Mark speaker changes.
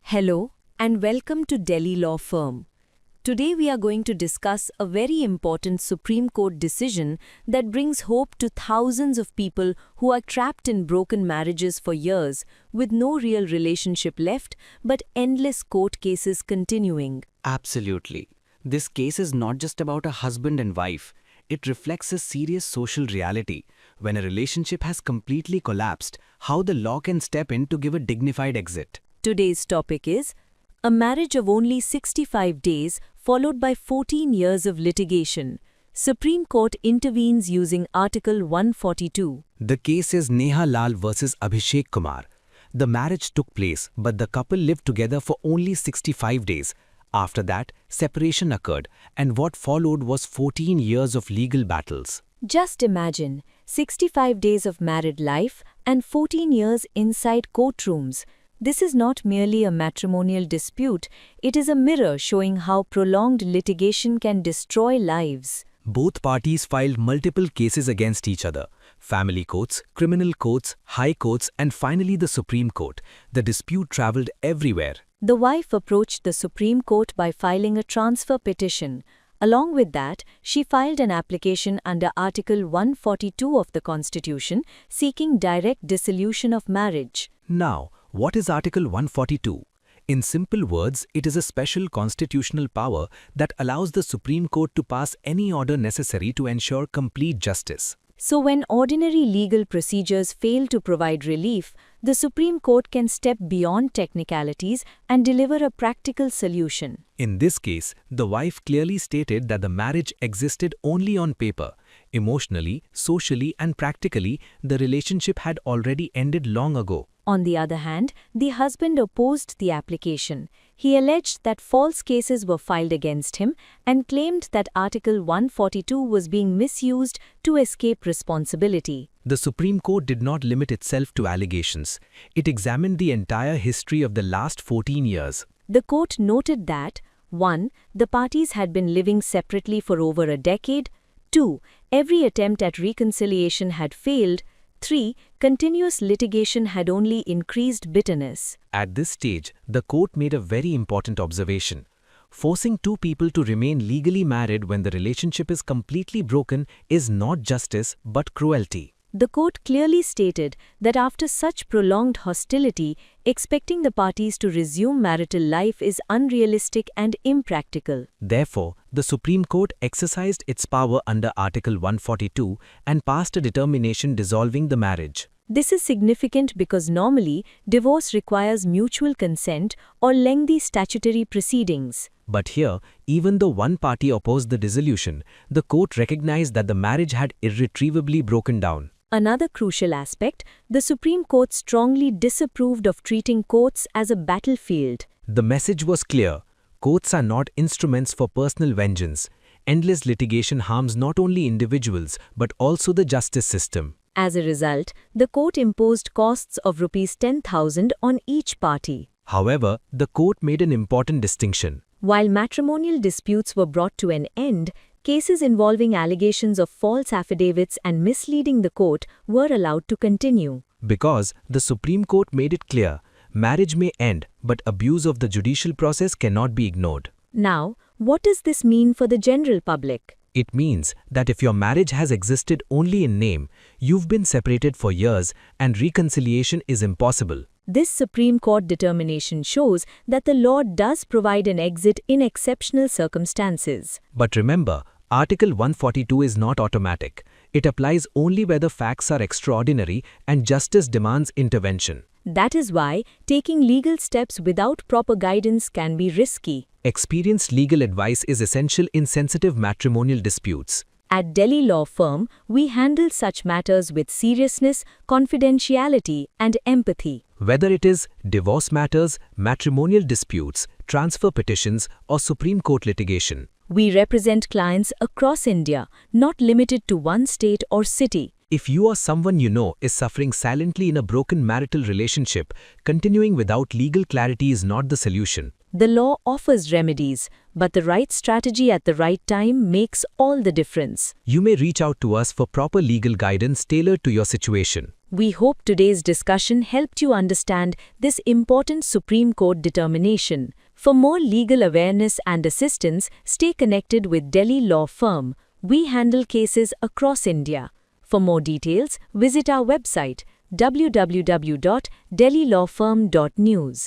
Speaker 1: Hello and welcome to Delhi Law Firm. Today we are going to discuss a very important Supreme Court decision that brings hope to thousands of people who are trapped in broken marriages for years with no real relationship left but endless court cases continuing.
Speaker 2: Absolutely. This case is not just about a husband and wife. It reflects a serious social reality. When a relationship has completely collapsed, how the law can step in to give a dignified exit.
Speaker 1: Today's topic is a marriage of only 65 days followed by 14 years of litigation. Supreme Court intervenes using Article 142.
Speaker 2: The case is Neha Lal versus Abhishek Kumar. The marriage took place, but the couple lived together for only 65 days. After that, separation occurred, and what followed was 14 years of legal battles.
Speaker 1: Just imagine 65 days of married life and 14 years inside courtrooms. This is not merely a matrimonial dispute, it is a mirror showing how prolonged litigation can destroy lives.
Speaker 2: Both parties filed multiple cases against each other. Family courts, criminal courts, high courts, and finally the Supreme Court. The dispute traveled everywhere.
Speaker 1: The wife approached the Supreme Court by filing a transfer petition. Along with that, she filed an application under Article 142 of the Constitution seeking direct dissolution of marriage.
Speaker 2: Now, what is Article 142? In simple words, it is a special constitutional power that allows the Supreme Court to pass any order necessary to ensure complete justice.
Speaker 1: So when ordinary legal procedures fail to provide relief, the Supreme Court can step beyond technicalities and deliver a practical solution.
Speaker 2: In this case, the wife clearly stated that the marriage existed only on paper. Emotionally, socially, and practically, the relationship had already ended long ago.
Speaker 1: On the other hand, the husband opposed the application. He alleged that false cases were filed against him and claimed that Article 142 was being misused to escape responsibility.
Speaker 2: The Supreme Court did not limit itself to allegations. It examined the entire history of the last 14 years.
Speaker 1: The court noted that 1. The parties had been living separately for over a decade. 2. Every attempt at reconciliation had failed. 3. Continuous litigation had only increased bitterness.
Speaker 2: At this stage, the court made a very important observation. Forcing two people to remain legally married when the relationship is completely broken is not justice but cruelty.
Speaker 1: The court clearly stated that after such prolonged hostility, expecting the parties to resume marital life is unrealistic and impractical.
Speaker 2: Therefore, the Supreme Court exercised its power under Article 142 and passed a determination dissolving the marriage.
Speaker 1: This is significant because normally, divorce requires mutual consent or lengthy statutory proceedings.
Speaker 2: But here, even though one party opposed the dissolution, the court recognized that the marriage had irretrievably broken down.
Speaker 1: Another crucial aspect, the Supreme Court strongly disapproved of treating courts as a battlefield.
Speaker 2: The message was clear. Courts are not instruments for personal vengeance. Endless litigation harms not only individuals but also the justice system.
Speaker 1: As a result, the court imposed costs of Rs 10,000 on each party.
Speaker 2: However, the court made an important distinction.
Speaker 1: While matrimonial disputes were brought to an end, cases involving allegations of false affidavits and misleading the court were allowed to continue.
Speaker 2: Because the Supreme Court made it clear, marriage may end, but abuse of the judicial process cannot be ignored.
Speaker 1: Now, what does this mean for the general public?
Speaker 2: It means that if your marriage has existed only in name, you've been separated for years and reconciliation is impossible.
Speaker 1: This Supreme Court determination shows that the law does provide an exit in exceptional circumstances.
Speaker 2: But remember, Article 142 is not automatic. It applies only where the facts are extraordinary and justice demands intervention.
Speaker 1: That is why taking legal steps without proper guidance can be risky.
Speaker 2: Experienced legal advice is essential in sensitive matrimonial disputes.
Speaker 1: At Delhi Law Firm, we handle such matters with seriousness, confidentiality, and empathy.
Speaker 2: Whether it is divorce matters, matrimonial disputes, transfer petitions, or Supreme Court litigation.
Speaker 1: We represent clients across India, not limited to one state or city.
Speaker 2: If you or someone you know is suffering silently in a broken marital relationship, continuing without legal clarity is not the solution.
Speaker 1: The law offers remedies, but the right strategy at the right time makes all the difference.
Speaker 2: You may reach out to us for proper legal guidance tailored to your situation.
Speaker 1: We hope today's discussion helped you understand this important Supreme Court determination. For more legal awareness and assistance, stay connected with Delhi Law Firm. We handle cases across India. For more details, visit our website www.dellylawfirm.news.